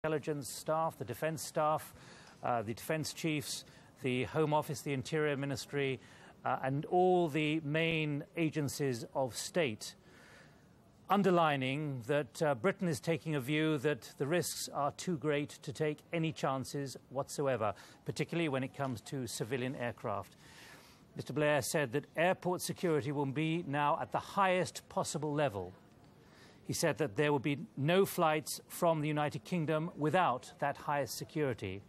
intelligence staff, the defense staff, the defense chiefs, the Home Office, the Interior Ministry, and all the main agencies of state, underlining that Britain is taking a view that the risks are too great to take any chances whatsoever, particularly when it comes to civilian aircraft. Mr. Blair said that airport security will be now at the highest possible level. He said that there will be no flights from the United Kingdom without that highest security.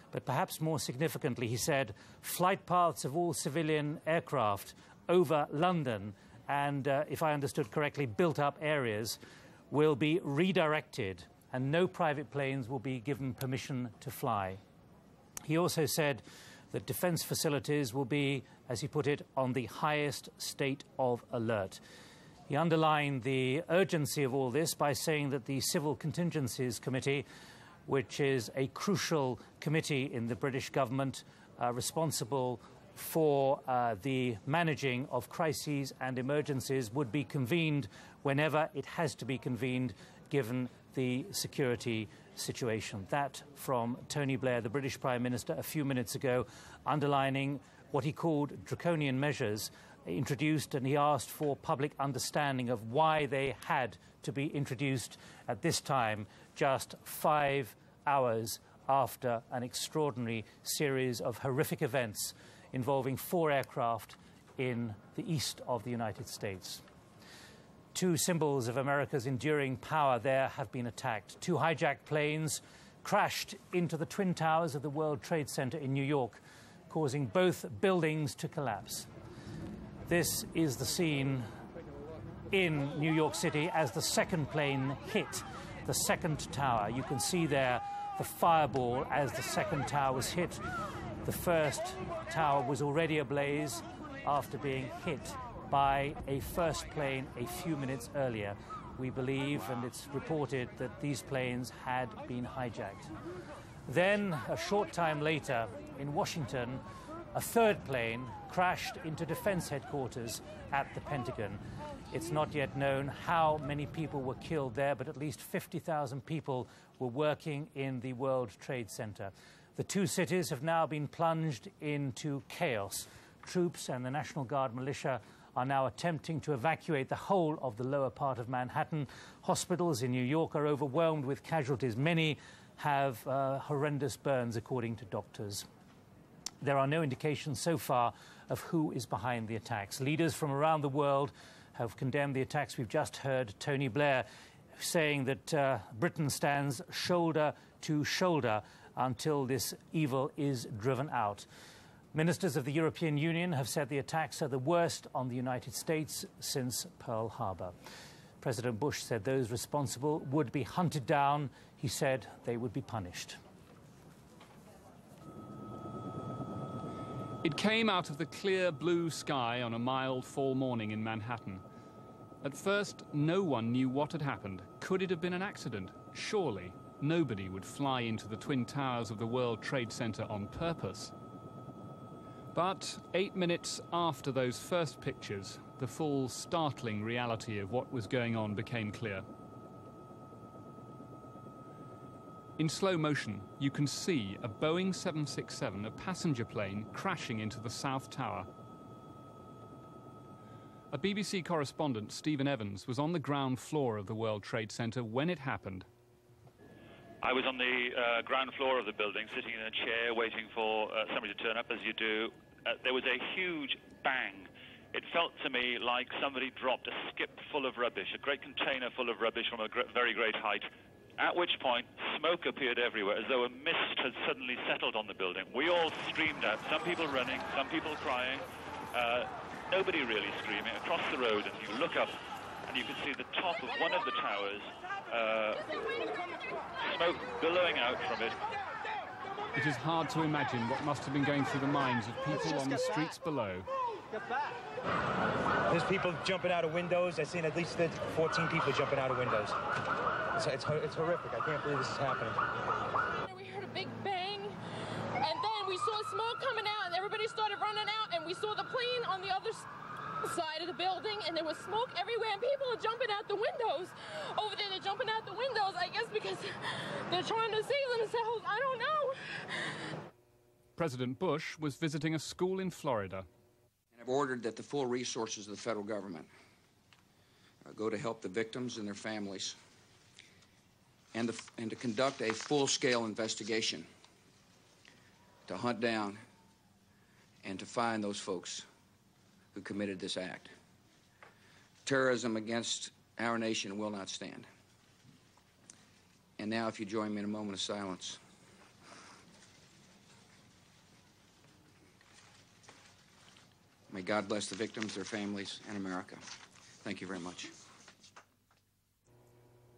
But perhaps more significantly, he said flight paths of all civilian aircraft over London and, if I understood correctly, built-up areas will be redirected and no private planes will be given permission to fly. He also said that defence facilities will be, as he put it, on the highest state of alert. He underlined the urgency of all this by saying that the Civil Contingencies Committee, which is a crucial committee in the British government responsible for the managing of crises and emergencies, would be convened whenever it has to be convened given the security situation. That from Tony Blair, the British Prime Minister, a few minutes ago, underlining what he called draconian measures introduced, and he asked for public understanding of why they had to be introduced at this time, just 5 hours after an extraordinary series of horrific events involving 4 aircraft in the east of the United States. 2 symbols of America's enduring power there have been attacked. 2 hijacked planes crashed into the Twin Towers of the World Trade Center in New York, causing both buildings to collapse. This is the scene in New York City as the second plane hit the second tower. You can see there the fireball as the second tower was hit. The first tower was already ablaze after being hit by a first plane a few minutes earlier. We believe, and it's reported, that these planes had been hijacked. Then, a short time later, in Washington, a third plane crashed into defense headquarters at the Pentagon. It's not yet known how many people were killed there, but at least 50,000 people were working in the World Trade Center. The 2 cities have now been plunged into chaos. Troops and the National Guard militia are now attempting to evacuate the whole of the lower part of Manhattan. Hospitals in New York are overwhelmed with casualties. Many have horrendous burns, according to doctors. There are no indications so far of who is behind the attacks. Leaders from around the world have condemned the attacks. We've just heard Tony Blair saying that Britain stands shoulder to shoulder until this evil is driven out. Ministers of the European Union have said the attacks are the worst on the United States since Pearl Harbor. President Bush said those responsible would be hunted down. He said they would be punished. It came out of the clear blue sky on a mild fall morning in Manhattan. At first, no one knew what had happened. Could it have been an accident? Surely nobody would fly into the Twin Towers of the World Trade Center on purpose. But 8 minutes after those first pictures, the full startling reality of what was going on became clear. In slow motion, you can see a Boeing 767, a passenger plane, crashing into the South Tower. A BBC correspondent, Stephen Evans, was on the ground floor of the World Trade Center when it happened. I was on the ground floor of the building, sitting in a chair, waiting for somebody to turn up, as you do. There was a huge bang. It felt to me like somebody dropped a skip full of rubbish, a great container full of rubbish from a very great height. At which point, smoke appeared everywhere, as though a mist had suddenly settled on the building. We all streamed out, some people running, some people crying, nobody really screaming, across the road, and you look up, and you can see the top of one of the towers, smoke billowing out from it. It is hard to imagine what must have been going through the minds of people on the streets below. There's people jumping out of windows. I've seen at least 14 people jumping out of windows. It's horrific. I can't believe this is happening. We heard a big bang, and then we saw smoke coming out, and everybody started running out, and we saw the plane on the other side of the building, and there was smoke everywhere, and people are jumping out the windows. Over there, they're jumping out the windows, I guess because they're trying to save themselves. I don't know. President Bush was visiting a school in Florida. And I've ordered that the full resources of the federal government go to help the victims and their families, and to conduct a full-scale investigation to hunt down and to find those folks who committed this act. Terrorism against our nation will not stand. And now, if you join me in a moment of silence. May God bless the victims, their families, and America. Thank you very much.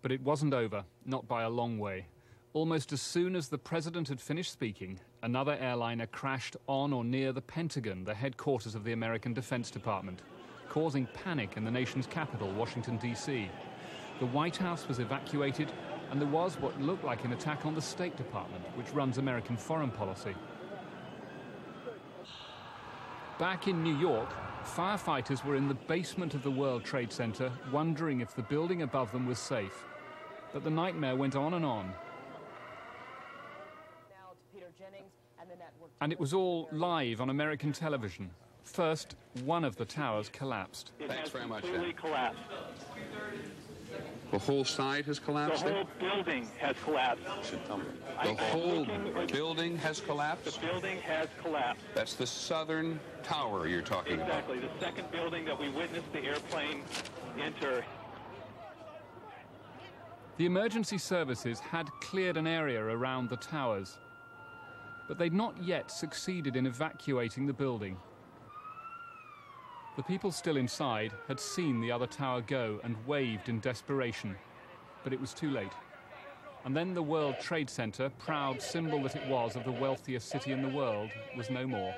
But it wasn't over, not by a long way. Almost as soon as the president had finished speaking, another airliner crashed on or near the Pentagon, the headquarters of the American Defense Department, causing panic in the nation's capital, Washington, D.C. The White House was evacuated, and there was what looked like an attack on the State Department, which runs American foreign policy. Back in New York, firefighters were in the basement of the World Trade Center, wondering if the building above them was safe. But the nightmare went on and on. And it was all live on American television. First, one of the towers collapsed. Thanks very much. Completely collapsed. The whole side has collapsed? The whole building has collapsed. The whole building has collapsed? The building has collapsed. That's the southern tower you're talking about. Exactly. The second building that we witnessed the airplane enter. The emergency services had cleared an area around the towers, but they'd not yet succeeded in evacuating the building. The people still inside had seen the other tower go and waved in desperation, but it was too late. And then the World Trade Center, proud symbol that it was of the wealthiest city in the world, was no more.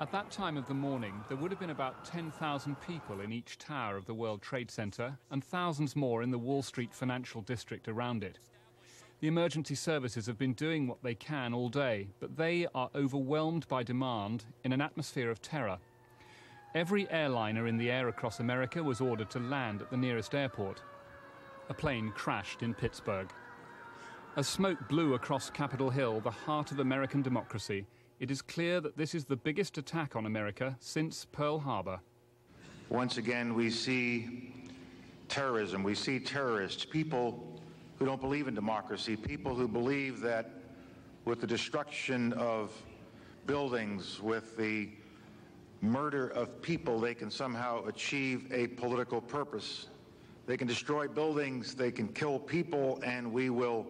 At that time of the morning, there would have been about 10,000 people in each tower of the World Trade Center and thousands more in the Wall Street financial district around it. The emergency services have been doing what they can all day, but they are overwhelmed by demand in an atmosphere of terror. Every airliner in the air across America was ordered to land at the nearest airport. A plane crashed in Pittsburgh. As smoke blew across Capitol Hill, the heart of American democracy, it is clear that this is the biggest attack on America since Pearl Harbor. Once again, we see terrorism. We see terrorists, people who don't believe in democracy, people who believe that with the destruction of buildings, with the murder of people, they can somehow achieve a political purpose. They can destroy buildings, they can kill people, and we will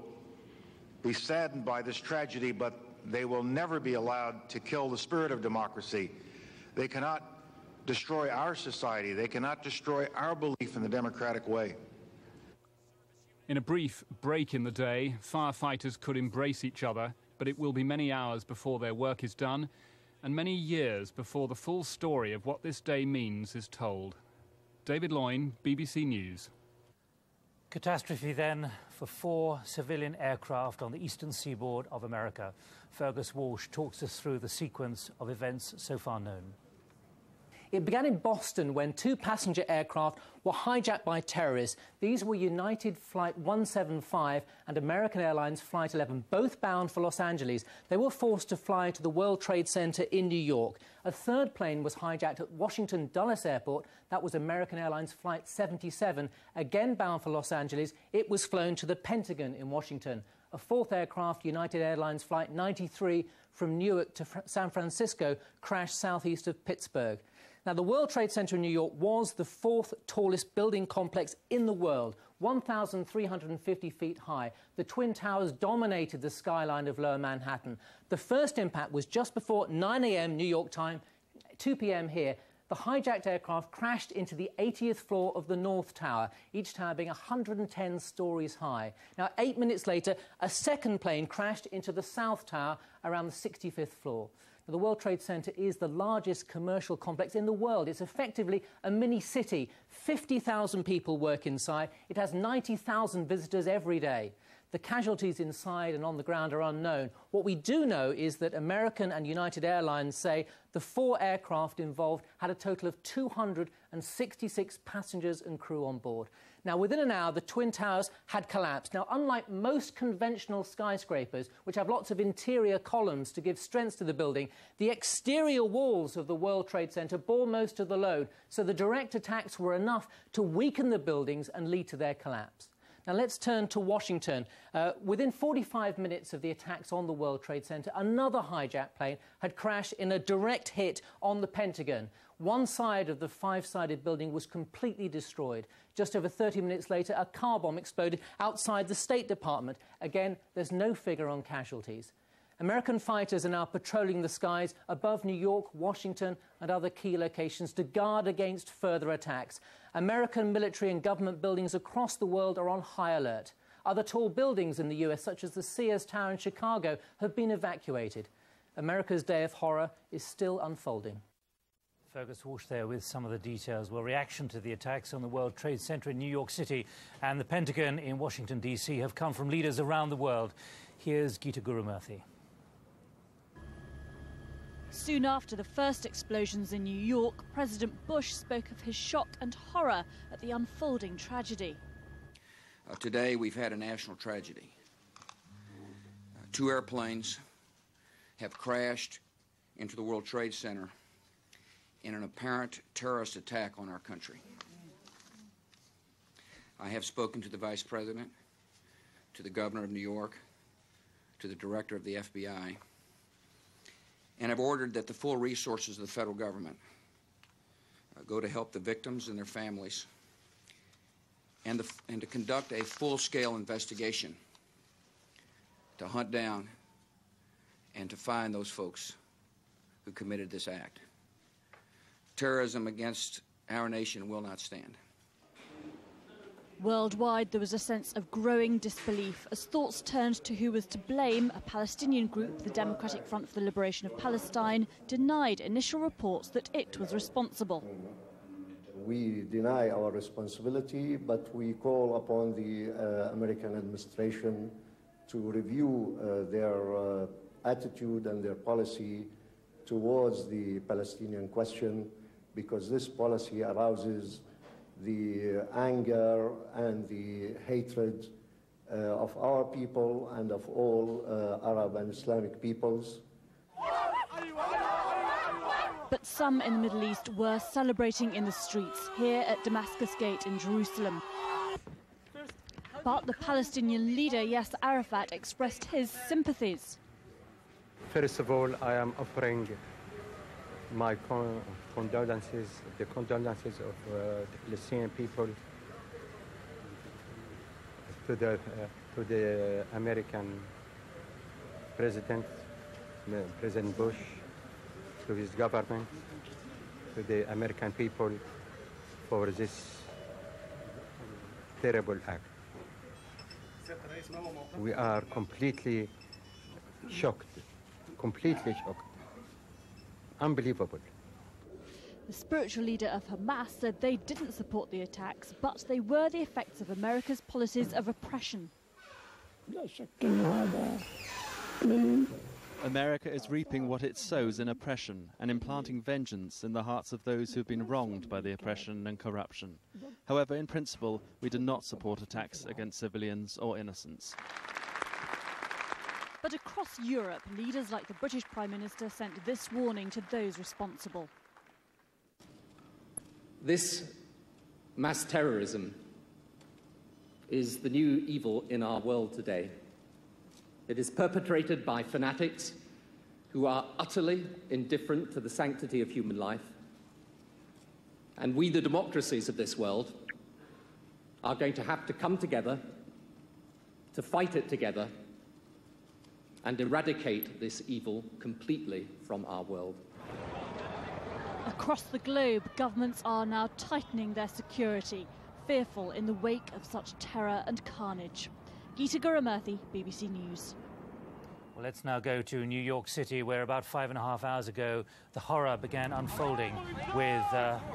be saddened by this tragedy, but they will never be allowed to kill the spirit of democracy. They cannot destroy our society. They cannot destroy our belief in the democratic way. In a brief break in the day, firefighters could embrace each other, but it will be many hours before their work is done, and many years before the full story of what this day means is told. David Loyne, BBC News. Catastrophe then for 4 civilian aircraft on the eastern seaboard of America. Fergus Walsh talks us through the sequence of events so far known. It began in Boston when 2 passenger aircraft were hijacked by terrorists. These were United Flight 175 and American Airlines Flight 11, both bound for Los Angeles. They were forced to fly to the World Trade Center in New York. A third plane was hijacked at Washington Dulles Airport. That was American Airlines Flight 77, again bound for Los Angeles. It was flown to the Pentagon in Washington. A fourth aircraft, United Airlines Flight 93, from Newark to San Francisco, crashed southeast of Pittsburgh. Now, the World Trade Center in New York was the 4th tallest building complex in the world, 1,350 feet high. The Twin Towers dominated the skyline of lower Manhattan. The first impact was just before 9 a.m. New York time, 2 p.m. here. The hijacked aircraft crashed into the 80th floor of the North Tower, each tower being 110 stories high. Now, 8 minutes later, a second plane crashed into the South Tower around the 65th floor. The World Trade Center is the largest commercial complex in the world. It's effectively a mini city. 50,000 people work inside. It has 90,000 visitors every day. The casualties inside and on the ground are unknown. What we do know is that American and United Airlines say the 4 aircraft involved had a total of 266 passengers and crew on board. Now, within an hour, the Twin Towers had collapsed. Now, unlike most conventional skyscrapers, which have lots of interior columns to give strength to the building, the exterior walls of the World Trade Center bore most of the load, so the direct attacks were enough to weaken the buildings and lead to their collapse. Now, let's turn to Washington. Within 45 minutes of the attacks on the World Trade Center, another hijacked plane had crashed in a direct hit on the Pentagon. One side of the 5-sided building was completely destroyed. Just over 30 minutes later, a car bomb exploded outside the State Department. Again, there's no figure on casualties. American fighters are now patrolling the skies above New York, Washington and other key locations to guard against further attacks. American military and government buildings across the world are on high alert. Other tall buildings in the US, such as the Sears Tower in Chicago, have been evacuated. America's day of horror is still unfolding. Fergus Walsh there with some of the details. Well, reaction to the attacks on the World Trade Center in New York City and the Pentagon in Washington, D.C. have come from leaders around the world. Here's Geeta Gurumurthy. Soon after the first explosions in New York, President Bush spoke of his shock and horror at the unfolding tragedy. Today, we've had a national tragedy. 2 airplanes have crashed into the World Trade Center in an apparent terrorist attack on our country. I have spoken to the Vice President, to the Governor of New York, to the Director of the FBI, and have ordered that the full resources of the federal government go to help the victims and their families and to conduct a full-scale investigation to hunt down and to find those folks who committed this act. Terrorism against our nation will not stand. Worldwide, there was a sense of growing disbelief as thoughts turned to who was to blame. A Palestinian group, the Democratic Front for the Liberation of Palestine, denied initial reports that it was responsible. We deny our responsibility, but we call upon the American administration to review their attitude and their policy towards the Palestinian question, because this policy arouses the anger and the hatred of our people and of all Arab and Islamic peoples. But some in the Middle East were celebrating in the streets, here at Damascus Gate in Jerusalem. But the Palestinian leader Yasser Arafat expressed his sympathies. First of all, I am offering my condolences, the condolences of the Palestinian people to the American President, President Bush, to his government, to the American people for this terrible act. We are completely shocked, unbelievable. The spiritual leader of Hamas said they didn't support the attacks, but they were the effects of America's policies of oppression. America is reaping what it sows in oppression and implanting vengeance in the hearts of those who have been wronged by the oppression and corruption. However, in principle, we do not support attacks against civilians or innocents. But across Europe, leaders like the British Prime Minister sent this warning to those responsible. This mass terrorism is the new evil in our world today. It is perpetrated by fanatics who are utterly indifferent to the sanctity of human life. And we, the democracies of this world, are going to have to come together to fight it together and eradicate this evil completely from our world. Across the globe, governments are now tightening their security, fearful in the wake of such terror and carnage. Geeta Gurumurthy, BBC News. Well, let's now go to New York City, where about 5.5 hours ago, the horror began unfolding with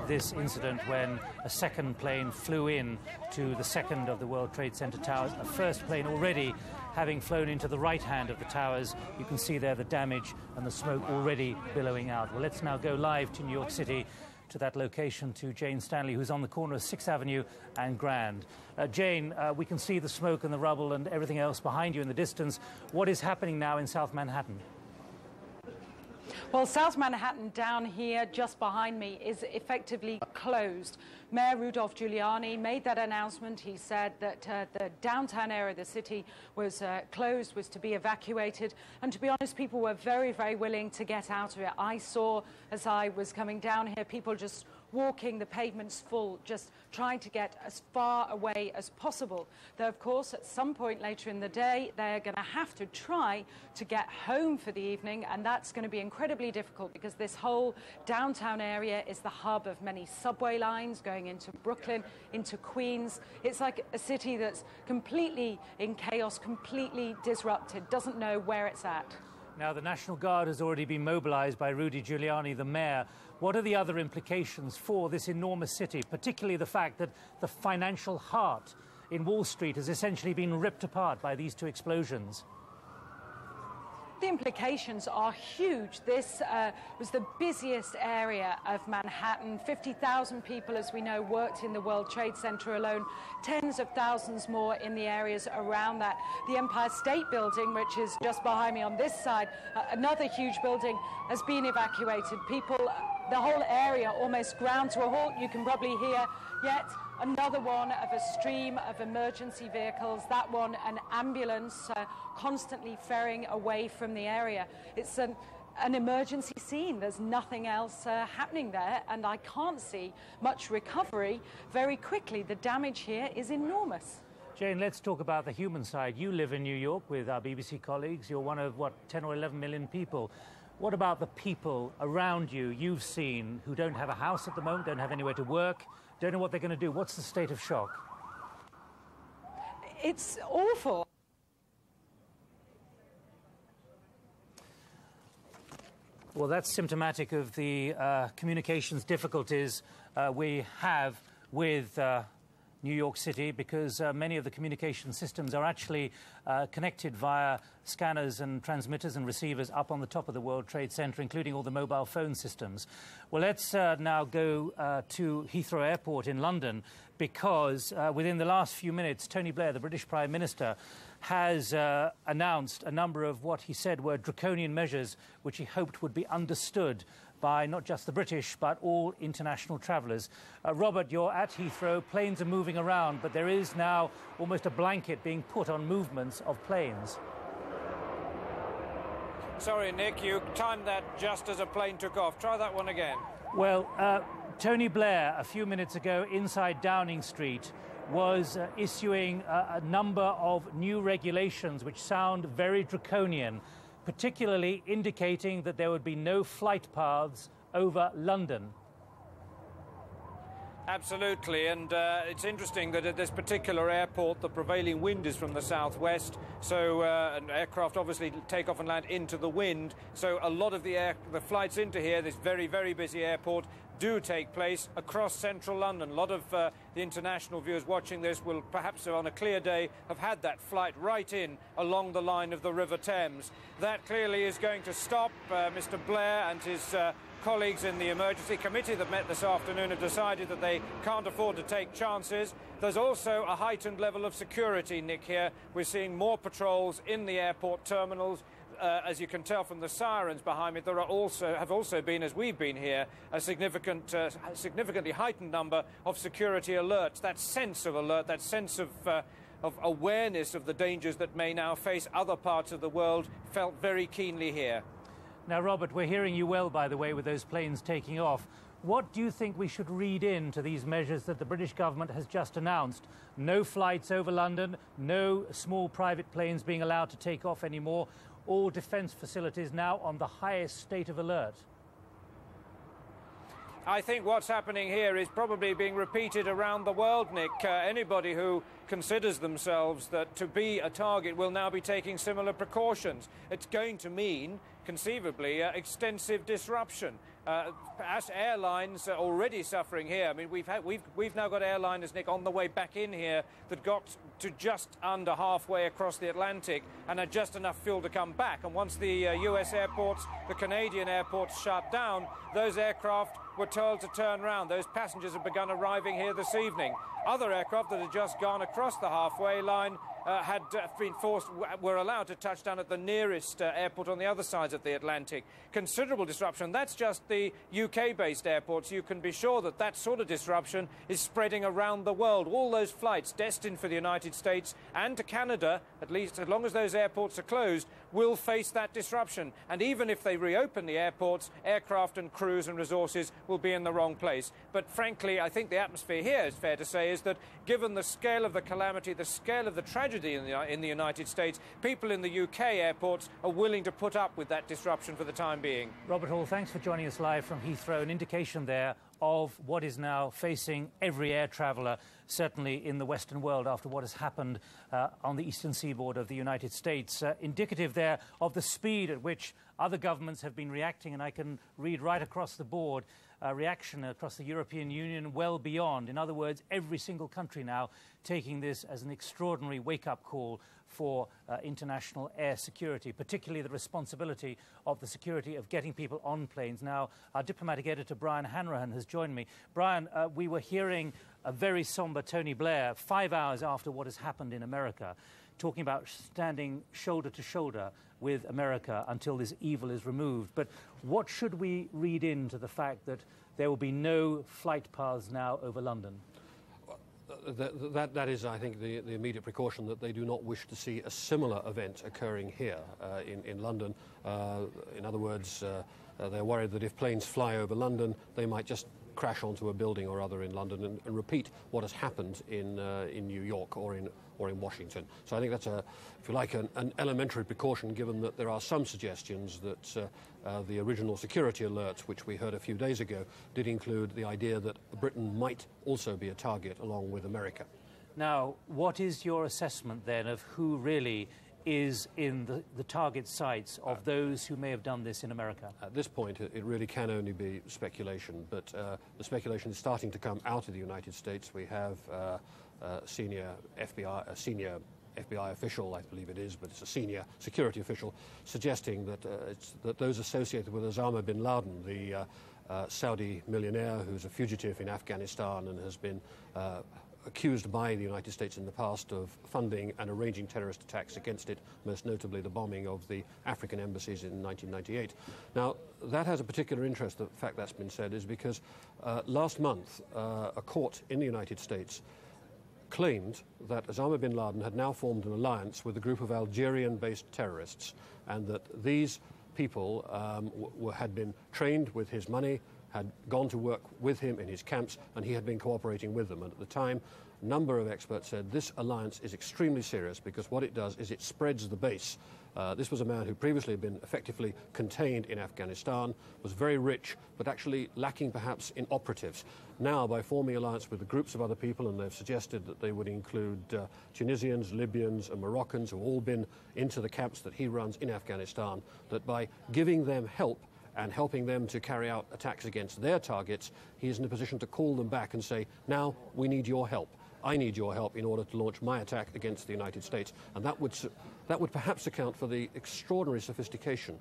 this incident when a second plane flew in to the second of the World Trade Center towers. A first plane already having flown into the right hand of the towers. You can see there the damage and the smoke already billowing out. Well, let's now go live to New York City, to that location, to Jane Stanley, who's on the corner of 6th Avenue and Grand. Jane, we can see the smoke and the rubble and everything else behind you in the distance. What is happening now in South Manhattan? Well, South Manhattan down here just behind me is effectively closed. Mayor Rudolph Giuliani made that announcement. He said that the downtown area of the city was closed, was to be evacuated. And to be honest, people were very, very willing to get out of it. I saw, as I was coming down here, people just walking the pavements full, just trying to get as far away as possible. Though, of course, at some point later in the day, they're going to have to try to get home for the evening, and that's going to be incredibly difficult because this whole downtown area is the hub of many subway lines going into Brooklyn, into Queens. It's like a city that's completely in chaos, completely disrupted, doesn't know where it's at. Now, the National Guard has already been mobilized by Rudy Giuliani, the mayor. What are the other implications for this enormous city, particularly the fact that the financial heart in Wall Street has essentially been ripped apart by these two explosions? The implications are huge. This was the busiest area of Manhattan. 50,000 people, as we know, worked in the World Trade Center alone. Tens of thousands more in the areas around that. The Empire State Building, which is just behind me on this side, another huge building, has been evacuated. People, the whole area almost ground to a halt. You can probably hear yet another one of a stream of emergency vehicles, that one an ambulance constantly ferrying away from the area. It's an emergency scene. There's nothing else happening there, and I can't see much recovery very quickly. The damage here is enormous. Jane, let's talk about the human side. You live in New York with our BBC colleagues. You're one of, what, 10 or 11 million people. What about the people around you you've seen who don't have a house at the moment, don't have anywhere to work, don't know what they're going to do? What's the state of shock? It's awful. Well, that's symptomatic of the communications difficulties we have with New York City, because many of the communication systems are actually connected via scanners and transmitters and receivers up on the top of the World Trade Center, including all the mobile phone systems. Well, let's now go to Heathrow Airport in London, because within the last few minutes, Tony Blair, the British Prime Minister, has announced a number of what he said were draconian measures which he hoped would be understood by not just the British, but all international travellers. Robert, you're at Heathrow. Planes are moving around, but there is now almost a blanket being put on movements of planes. Sorry, Nick, you timed that just as a plane took off. Try that one again. Well, Tony Blair, a few minutes ago, inside Downing Street, was issuing a number of new regulations which sound very draconian, particularly indicating that there would be no flight paths over London. Absolutely, and it's interesting that at this particular airport the prevailing wind is from the southwest, so an aircraft obviously take off and land into the wind, so a lot of the flights into here, this very, very busy airport, do take place across central London. A lot of the international viewers watching this will perhaps on a clear day have had that flight right in along the line of the River Thames. That clearly is going to stop. Mr. Blair and his colleagues in the emergency committee that met this afternoon have decided that they can't afford to take chances. There's also a heightened level of security, Nick, here. We're seeing more patrols in the airport terminals. As you can tell from the sirens behind me, there have also been, as we've been here, a significantly heightened number of security alerts. That sense of alert, that sense of awareness of the dangers that may now face other parts of the world felt very keenly here. Now, Robert, we're hearing you well, by the way, with those planes taking off. What do you think we should read into these measures that the British government has just announced? No flights over London, no small private planes being allowed to take off anymore, all defence facilities now on the highest state of alert. I think what's happening here is probably being repeated around the world, Nick. Anybody who considers themselves that to be a target will now be taking similar precautions. It's going to mean, conceivably, extensive disruption. As airlines are already suffering here, I mean, we've now got airliners, Nick, on the way back in here that got to just under halfway across the Atlantic and had just enough fuel to come back. And once the US airports, the Canadian airports shut down, those aircraft were told to turn around. Those passengers have begun arriving here this evening. Other aircraft that had just gone across the halfway line were allowed to touch down at the nearest airport on the other side of the Atlantic. Considerable disruption. That's just the UK-based airports. You can be sure that that sort of disruption is spreading around the world. All those flights destined for the United States and to Canada, at least as long as those airports are closed, will face that disruption. And even if they reopen the airports, aircraft and crews and resources will be in the wrong place. But frankly, I think the atmosphere here, it's fair to say, is that given the scale of the calamity, the scale of the tragedy in the United States, people in the UK airports are willing to put up with that disruption for the time being. Robert Hall, thanks for joining us live from Heathrow. An indication there of what is now facing every air traveller, certainly in the Western world, after what has happened on the eastern seaboard of the United States. Indicative there of the speed at which other governments have been reacting, and I can read right across the board reaction across the European Union well beyond. In other words, every single country now taking this as an extraordinary wake-up call for international air security, particularly the responsibility of the security of getting people on planes. Now, our diplomatic editor, Brian Hanrahan, has joined me. Brian, we were hearing a very somber Tony Blair 5 hours after what has happened in America, talking about standing shoulder to shoulder with America until this evil is removed. But what should we read into the fact that there will be no flight paths now over London? That is, I think, the immediate precaution, that they do not wish to see a similar event occurring here in London. In other words, they're worried that if planes fly over London, they might just crash onto a building or other in London and repeat what has happened in New York or in Washington. So I think that's, if you like, an elementary precaution, given that there are some suggestions that the original security alert, which we heard a few days ago, did include the idea that Britain might also be a target along with America. Now, what is your assessment then of who really is in the target sites of those who may have done this in America? At this point, it really can only be speculation, but the speculation is starting to come out of the United States. We have a senior FBI official, I believe it is, but it's a senior security official, suggesting that those associated with Osama bin Laden, the Saudi millionaire who's a fugitive in Afghanistan and has been accused by the United States in the past of funding and arranging terrorist attacks against it, most notably the bombing of the African embassies in 1998. Now, that has a particular interest. The fact that's been said is because last month a court in the United States claimed that Osama bin Laden had now formed an alliance with a group of Algerian-based terrorists, and that these people had been trained with his money, had gone to work with him in his camps, and he had been cooperating with them. And at the time, a number of experts said this alliance is extremely serious, because what it does is it spreads the base. This was a man who previously had been effectively contained in Afghanistan, was very rich, but actually lacking perhaps in operatives. Now, by forming alliance with the groups of other people, and they've suggested that they would include Tunisians, Libyans and Moroccans, who have all been into the camps that he runs in Afghanistan, that by giving them help and helping them to carry out attacks against their targets, he is in a position to call them back and say, now we need your help. I need your help in order to launch my attack against the United States. And that would perhaps account for the extraordinary sophistication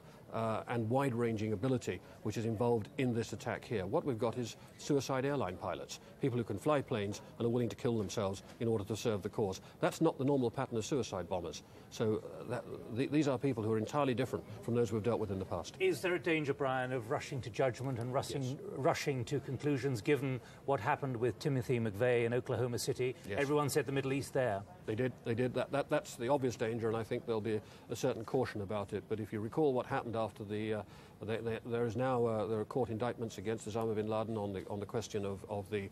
and wide-ranging ability which is involved in this attack here. What we've got is suicide airline pilots, people who can fly planes and are willing to kill themselves in order to serve the cause. That's not the normal pattern of suicide bombers. So these are people who are entirely different from those we've dealt with in the past. Is there a danger, Brian, of rushing to judgment and rushing to conclusions, given what happened with Timothy McVeigh in Oklahoma City? Yes. Everyone said the Middle East there. They did. That's the obvious danger, and I think there'll be a certain caution about it. But if you recall what happened after there are court indictments against Osama bin Laden on the question of the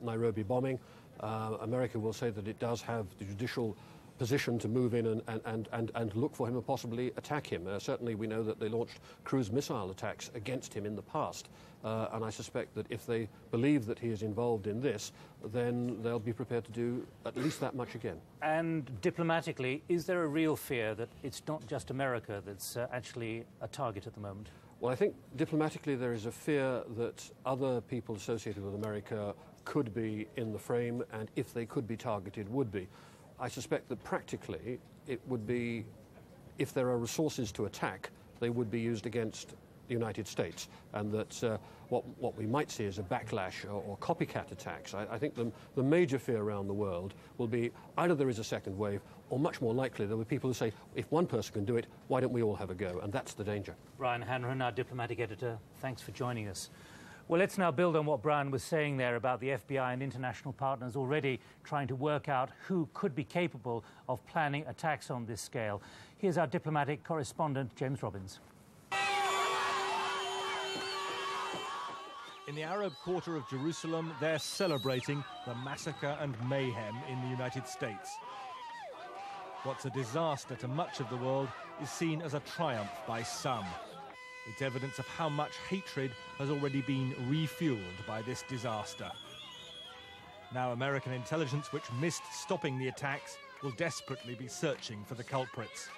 Nairobi bombing. America will say that it does have the judicial position to move in and look for him and possibly attack him. Certainly we know that they launched cruise missile attacks against him in the past, and I suspect that if they believe that he is involved in this, then they'll be prepared to do at least that much again. And diplomatically, is there a real fear that it's not just America that's actually a target at the moment? Well, I think diplomatically there is a fear that other people associated with America could be in the frame, and if they could be targeted, would be. I suspect that practically it would be, if there are resources to attack, they would be used against the United States, and that what we might see is a backlash or copycat attacks. I think the major fear around the world will be either there is a second wave, or much more likely there will be people who say, if one person can do it, why don't we all have a go? And that's the danger. Brian Hanrahan, our diplomatic editor, thanks for joining us. Well, let's now build on what Brian was saying there about the FBI and international partners already trying to work out who could be capable of planning attacks on this scale. Here's our diplomatic correspondent, James Robbins. In the Arab quarter of Jerusalem, they're celebrating the massacre and mayhem in the United States. What's a disaster to much of the world is seen as a triumph by some. It's evidence of how much hatred has already been refueled by this disaster. Now American intelligence, which missed stopping the attacks, will desperately be searching for the culprits.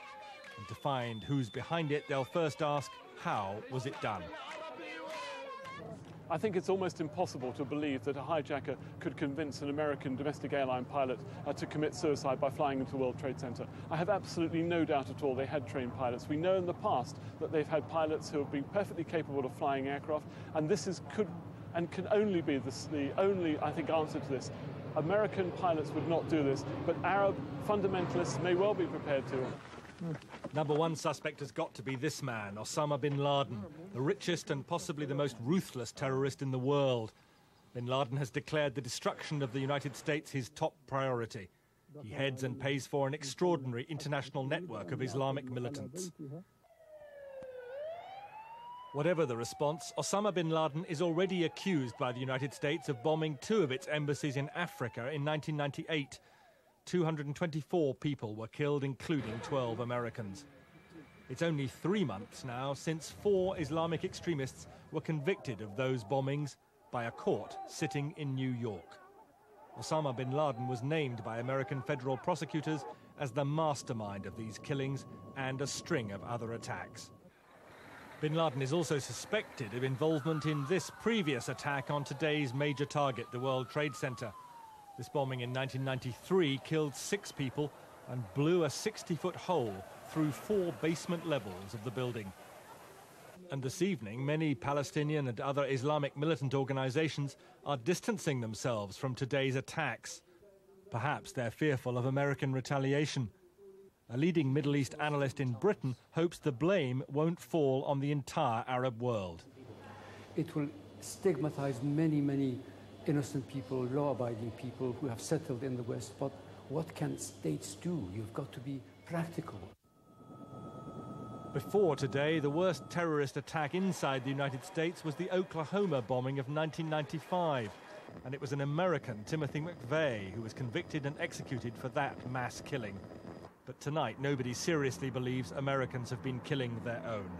And to find who's behind it, they'll first ask, how was it done? I think it's almost impossible to believe that a hijacker could convince an American domestic airline pilot to commit suicide by flying into the World Trade Center. I have absolutely no doubt at all they had trained pilots. We know in the past that they've had pilots who have been perfectly capable of flying aircraft, and this can only be the only, I think, answer to this. American pilots would not do this, but Arab fundamentalists may well be prepared to. Number one suspect has got to be this man, Osama bin Laden, the richest and possibly the most ruthless terrorist in the world. Bin Laden has declared the destruction of the United States his top priority. He heads and pays for an extraordinary international network of Islamic militants. Whatever the response, Osama bin Laden is already accused by the United States of bombing 2 of its embassies in Africa in 1998. 224 people were killed, including 12 Americans. It's only 3 months now since 4 Islamic extremists were convicted of those bombings by a court sitting in New York. Osama bin Laden was named by American federal prosecutors as the mastermind of these killings and a string of other attacks. Bin Laden is also suspected of involvement in this previous attack on today's major target, the World Trade Center. This bombing in 1993 killed 6 people and blew a 60-foot hole through 4 basement levels of the building. And this evening, many Palestinian and other Islamic militant organizations are distancing themselves from today's attacks. Perhaps they're fearful of American retaliation. A leading Middle East analyst in Britain hopes the blame won't fall on the entire Arab world. It will stigmatize many innocent people, law-abiding people who have settled in the West. But what can states do? You've got to be practical. Before today, the worst terrorist attack inside the United States was the Oklahoma bombing of 1995. And it was an American, Timothy McVeigh, who was convicted and executed for that mass killing. But tonight, nobody seriously believes Americans have been killing their own.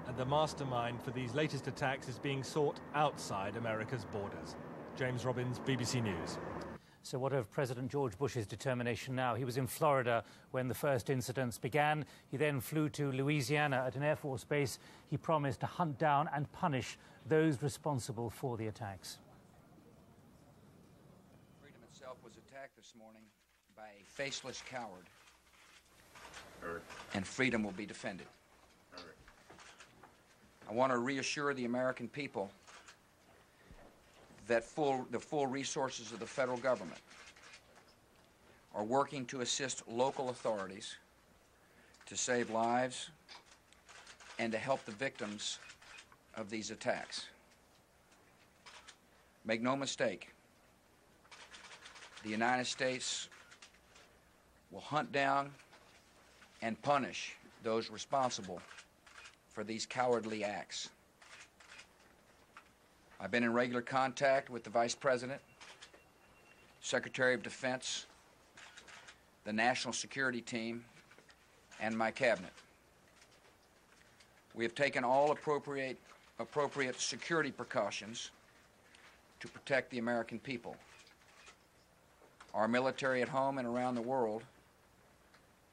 And the mastermind for these latest attacks is being sought outside America's borders. James Robbins, BBC News. So what of President George Bush's determination now? He was in Florida when the first incidents began. He then flew to Louisiana at an Air Force base. He promised to hunt down and punish those responsible for the attacks. Freedom itself was attacked this morning by a faceless coward. And freedom will be defended. I want to reassure the American people that the full resources of the federal government are working to assist local authorities to save lives and to help the victims of these attacks. Make no mistake, the United States will hunt down and punish those responsible for these cowardly acts. I've been in regular contact with the Vice President, Secretary of Defense, the National Security Team, and my cabinet. We have taken all appropriate security precautions to protect the American people. Our military at home and around the world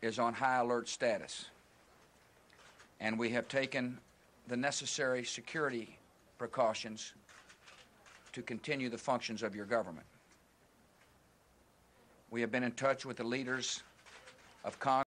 is on high alert status, and we have taken the necessary security precautions to continue the functions of your government. We have been in touch with the leaders of Congress